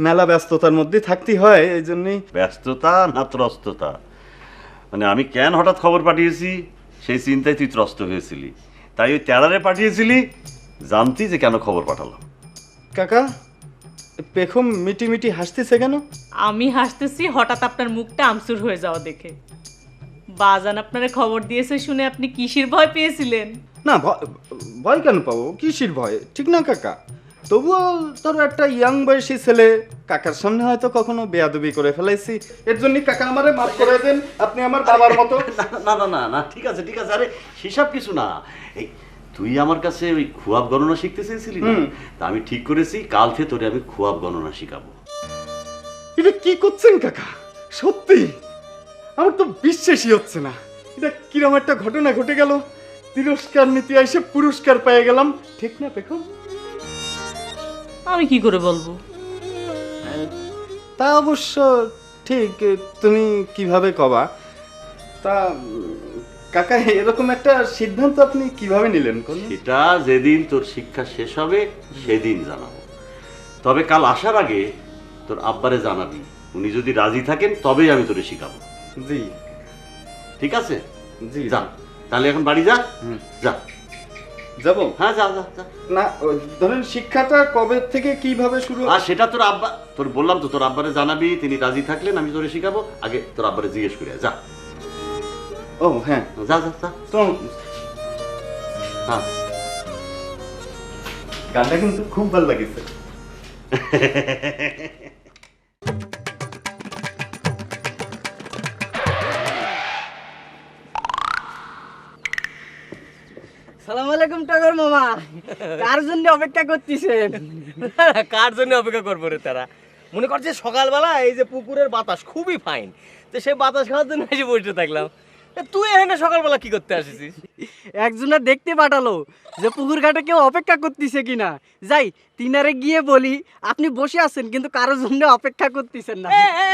মেলা ব্যস্ততার মধ্যে থাকতে হয়, এই জন্যই। ব্যস্ততা না ত্রস্ততা? মানে আমি কেন হঠাৎ খবর পাঠিয়েছি সেই চিন্তায় তুই ত্রস্ত হয়েছিলি, তাই ওই তেরারে পাঠিয়েছিলি জানতি যে কেন খবর পাঠালাম। কাকা পেখম মিটি মিটি হাসতেছে কেন? আমি হাসতেছি হঠাৎ আপনার মুখটা আমসুর হয়ে যাওয়া দেখে। বাজান আপনারে খবর দিয়েছে শুনে আপনি কিসের ভয় পেয়েছিলেন? না ভয় কেন পাবো, কিসের ভয়, ঠিক না কাকা? তবুও তোর একটা ইয়াং বয়সী ছেলে, কাকার সামনে হয়তো কখনো বেয়াদবি করে ফেলাইছি, এর জন্য কাকা আমারে মাফ করে দেন, আপনি আমার বাবার মতো। না না না না ঠিক আছে ঠিক আছে, আরে সেসব কিছু না। এই তুই আমার কাছে ওই খুয়াব গণনা শিখতে চেয়েছিলি না, তা আমি ঠিক করেছি কাল থেকে তোরে আমি খুয়াব গণনা শিখাবো। এটা কি করছেন কাকা? সত্যি আমার তো বিশ্বাসই হচ্ছে না, এটা কিরকম একটা ঘটনা ঘটে গেল। তিরস্কার নীতি এসে পুরস্কার পেয়ে গেলাম, ঠিক না পেখম? আমি কি করে বলবো? তা অবশ্য ঠিক, তুমি কিভাবে কবা? তা কাকা এরকম একটা সিদ্ধান্ত আপনি কিভাবে নিলেন? সেটা যেদিন তোর শিক্ষা শেষ হবে সেদিন জানাবো, তবে কাল আসার আগে তোর আব্বারে জানাবি, উনি যদি রাজি থাকেন তবেই আমি তোরে শিখাবো। জি ঠিক আছে? জি যা তাহলে এখন বাড়ি যা। যা যাবো? হ্যাঁ যা যা যা। না ধরেন শিক্ষাটা কবে থেকে কিভাবে শুরু? আর সেটা তোর আব্বা, তোর বললাম তো তোর আব্বারে জানাবি, তিনি রাজি থাকলেন আমি তোরে শিখাবো। আগে তোর আব্বারে জিজ্ঞেস করে যা। ও হ্যাঁ যা যা যা। তো হ্যাঁ গানটা কিন্তু খুব ভালো লাগছে। সালাম আলাইকুম টগর মামা, কার জন্য অপেক্ষা করতেছেন? কার জন্য অপেক্ষা করবো রে তারা? মনে করছে সকালবেলা এই যে পুকুরের বাতাস খুবই ফাইন, তো সেই বাতাস খাওয়ার জন্য এসে বসে থাকলাম। তুই এখানে সকালবেলা কি করতে আসিস? একজনের দেখতে পাঠালো যে পুকুর ঘাটে কেউ অপেক্ষা করতেছে কিনা। যাই তিনারে গিয়ে বলি আপনি বসে আছেন কিন্তু কারোর জন্য অপেক্ষা করতেছেন না।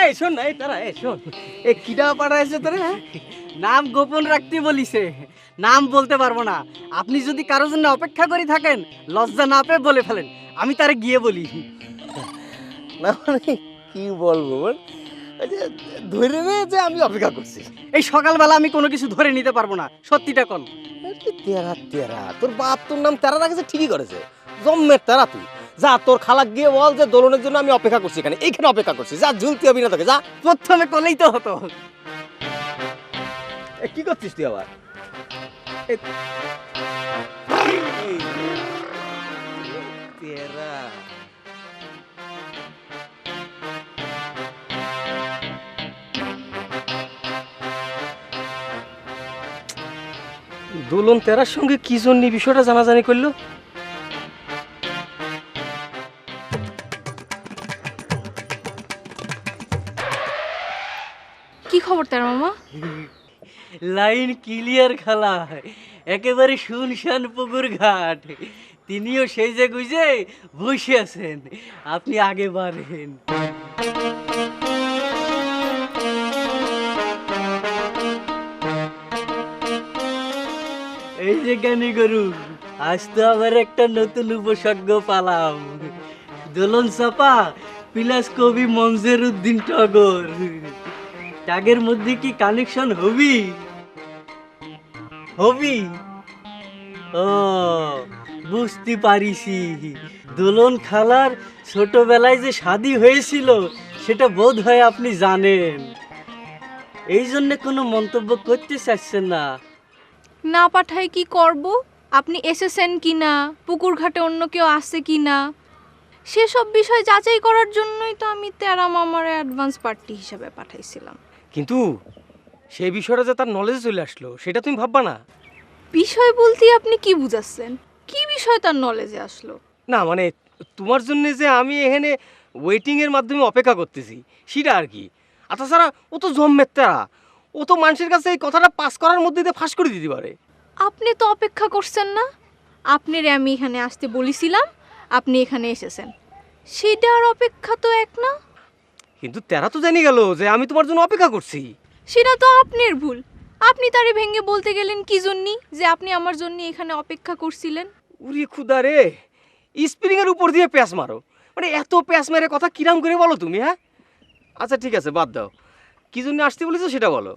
এই শোন না, এই তারা শোন, এ কিডা পাঠাইছে তোরে? নাম গোপন রাখতে বলিছে, নাম বলতে পারবো না। আপনি যদি কারোর জন্য অপেক্ষা করে থাকেন লজ্জা না পেয়ে বলে ফেলেন, আমি তারে গিয়ে বলি। না মানে কি বলবো, ধরে নে যে আমি অপেক্ষা করছি। এই সকালবেলা আমি কোনো কিছু ধরে নিতে পারবো না, সত্যিটা কোন? তেরা তেরা, তোর বাপ তোর নাম তেরা রাখেছে, ঠিকই করেছে, জম্মের তেরা তুই। যা তোর খালাক গিয়ে বল যে দোলনের জন্য আমি অপেক্ষা করছি, এখানে এইখানে অপেক্ষা করছি। যা ঝুলতে হবে না তোকে, যা। প্রথমে কলেই তো হতো। কি করছিস তুই আবার? তেরা দোলন তেরার সঙ্গে কি জন্য বিষয়টা জানাজানি করলো? কি খবর তার মামা? লাইন ক্লিয়ার খালা, একেবারে শুনশান পুকুর ঘাট। তিনিও সেই যে গুজে বসে আছেন, আপনি আগে বাড়েন। এই যে জ্ঞানী গরু, আজ তো আবার একটা নতুন উপসর্গ পালাম। দোলন চাপা প্লাস কবি মনজের উদ্দিন টগর, ট্যাগের মধ্যে কি কানেকশন হবি? হবি? ও বুঝতে পারিছি, দোলন খালার ছোটবেলায় যে শাদী হয়েছিল সেটা বোধ হয় আপনি জানেন, এই জন্য কোনো মন্তব্য করতে চাচ্ছেন না। না পাঠাই কি করব? আপনি এসেছেন কি না, পুকুর ঘাটে অন্য কেউ আসছে কি না, সেসব বিষয় যাচাই করার জন্যই তো আমি তেরা মামার অ্যাডভান্স পার্টি হিসাবে পাঠাইছিলাম। কিন্তু সেই বিষয়টা যে তার নলেজে চলে আসলো সেটা তুমি ভাববা না? বিষয় বলতে আপনি কি বুঝাচ্ছেন? কি বিষয় তার নলেজে আসলো? না মানে তোমার জন্য যে আমি এখানে ওয়েটিংয়ের মাধ্যমে অপেক্ষা করতেছি সেটা আর কি। আর তাছাড়া ও তো জম্মের তারা, ও তো মানুষের কাছে এই কথাটা পাস করার মধ্যে দিয়ে ফাঁস করে দিতে পারে। আপনি তো অপেক্ষা করছেন না, আপনারে আমি এখানে আসতে বলেছিলাম, আপনি এখানে এসেছেন, সেটার অপেক্ষা তো এক না। কিন্তু তারা তো জানি গেল যে আমি তোমার জন্য অপেক্ষা করছি। সেটা তো আপনার ভুল। আপনি তারে ভেঙে বলতে গেলেন কি জন্যই যে আপনি আমার জন্য এখানে অপেক্ষা করছিলেন। উরি খুদা রে, স্প্রিং এর উপর দিয়ে প্যাঁচ মারো, মানে এত প্যাঁচ মেরে কথা কিরাম করে বলো তুমি? হ্যাঁ আচ্ছা ঠিক আছে, বাদ দাও, কি জন্য আসতে বলেছো সেটা বলো।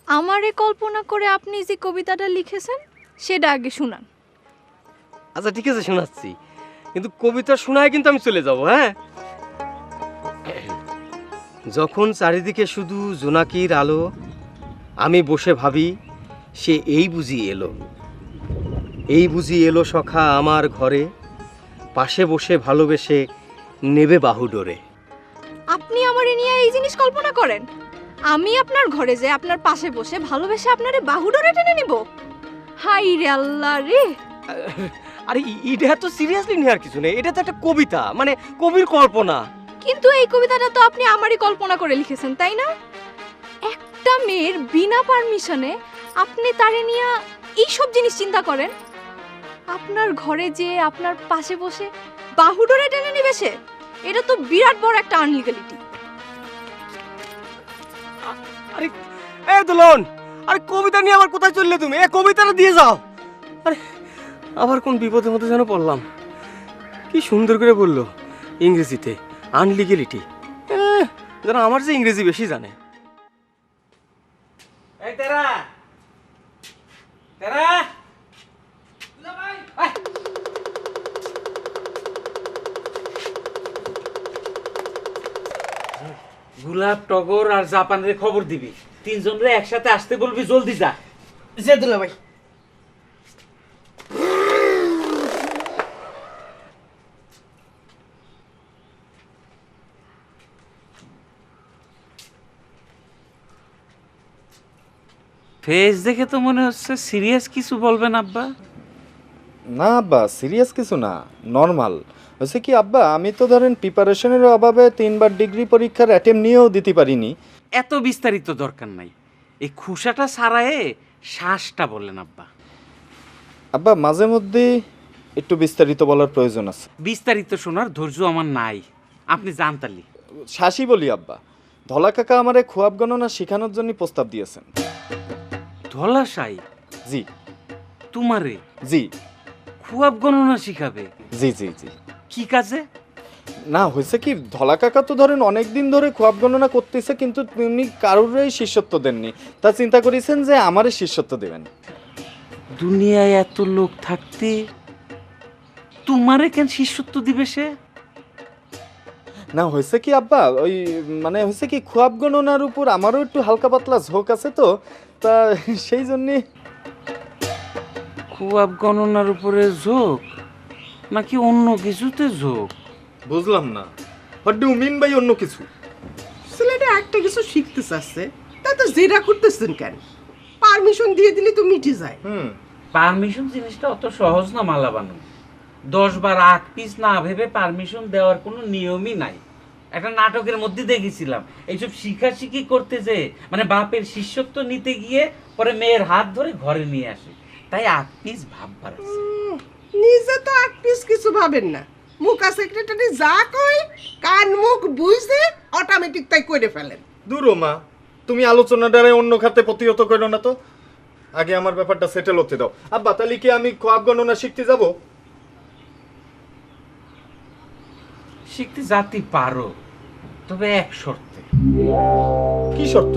আমারে কল্পনা করে আপনি যে কবিতাটা লিখেছেন সেটা আগে শুনান। আচ্ছা ঠিক আছে শোনাচ্ছি, কিন্তু কবিতা শোনায় কিন্তু আমি চলে যাব। হ্যাঁ, যখন চারিদিকে শুধু জোনাকির আলো, আমি বসে ভাবি সে এই বুঝি এলো, এই বুঝি এলো সখা আমার ঘরে, পাশে বসে ভালোবেসে নেবে বাহু ডোরে। আপনি আমারে নিয়ে এই জিনিস কল্পনা করেন? আমি আপনার ঘরে যে আপনার পাশে বসে ভালোবেসে আপনারে বাহু ডোরে টেনে নিব? হাই রে আল্লাহ রে! আরে এটা তো সিরিয়াসলি নেওয়ার কিছু নেই, এটা তো একটা কবিতা, মানে কবির কল্পনা। কিন্তু এই কবিতাটা তো আপনি আমারই কল্পনা করে লিখেছেন, তাই না? একটা মেয়ের বিনা পারমিশনে আপনি তারে নিয়ে এইসব জিনিস চিন্তা করেন? আপনার ঘরে যে আপনার পাশে বসে বাহু ডোরে টেনে নিবে সে, এটা তো বিরাট বড় একটা আনলিগালিটি। আরে এ দুলন, আরে কবিতা নিয়ে আবার কোথায় চললে তুমি? এই কবিতাটা দিয়ে যাও। আরে আবার কোন বিপদের মধ্যে যেন পড়লাম। কি সুন্দর করে বললো ইংরেজিতে, আনলিগেলিটি। যেন আমার যে ইংরেজি বেশি জানে। এই তেরা তেরা গোলাপ, টগর আর জাপানের খবর দিবি, তিনজনরে একসাথে আসতে বলবি, জলদি যা। যে দুলা ভাই ফেস দেখে তো মনে হচ্ছে সিরিয়াস কিছু বলবেন আব্বা। না আব্বা, সিরিয়াস কিছু না, নর্মাল হচ্ছে কি আব্বা, আমি তো ধরেন প্রিপারেশনের অভাবে 3বার ডিগ্রি পরীক্ষার অ্যাটেম্প নিয়েও দিতে পারিনি। এত বিস্তারিত দরকার নাই, এই খুশাটা সারায়ে শ্বাসটা বললেন আব্বা। আব্বা মাঝে মধ্যে একটু বিস্তারিত বলার প্রয়োজন আছে। বিস্তারিত শোনার ধৈর্য আমার নাই, আপনি জানতালি। শাসি বলি আব্বা, ধলা কাকা আমারে খোয়াব গণনা শেখানোর জন্য প্রস্তাব দিয়েছেন। ধলাশাই? জি। তোমারে? জি। খুয়াব গণনা শিখাবে? জি জি জি। কি কাজে? না হয়েছে কি, ধলা কাকা তো ধরেন অনেক দিন ধরে খোয়াব গণনা করতেছে, কিন্তু তিনি কারোরই শিষ্যত্ব দেননি। তা চিন্তা করেছেন যে আমারই শিষ্যত্ব দেবেন। দুনিয়ায় এত লোক থাকতে তোমারে কেন শিষ্যত্ব দিবে সে? না হয়েছে কি আব্বা, ওই মানে হয়েছে কি, খোয়াব গণনার উপর আমারও একটু হালকা পাতলা ঝোঁক আছে তো, তা সেই জন্যে। খুয়াব গণনার উপরে ঝোঁক নাকি অন্য কিছুতে ঝোঁক? বুঝলাম না, what do you mean by অন্য কিছু? ছেলেটা একটা কিছু শিখতে চাচ্ছে, তা তো জেরা করতেছেন কেন? পারমিশন দিয়ে দিলে তো মিটে যায়। পারমিশন জিনিসটা অত সহজ না মালা বানু। 10 বার 8 পিস না ভেবে পারমিশন দেওয়ার কোনো নিয়মই নাই। একটা নাটকের মধ্যে দেখেছিলাম এইসব শিখাশিখি করতে যে মানে বাপের শিষ্যত্ব নিতে গিয়ে পরে মেয়ের হাত ধরে ঘরে নিয়ে আসে, তাই 8 পিস ভাববার আছে। নিজে তো এক পিস কিছু ভাবেন না, মুখা সেক্রেটারি যা কয় কান মুখ বুঝে অটোমেটিক তাই করে ফেলেন। দূরো মা, তুমি আলোচনাটারে অন্য খাতে প্রতিহত করো না তো, আগে আমার ব্যাপারটা সেটেল হতে দাও। আব্বা তাহলে কি আমি খোয়াব গণনা শিখতে যাব? শিখতে যাতে পারো, তবে এক শর্তে। কি শর্ত?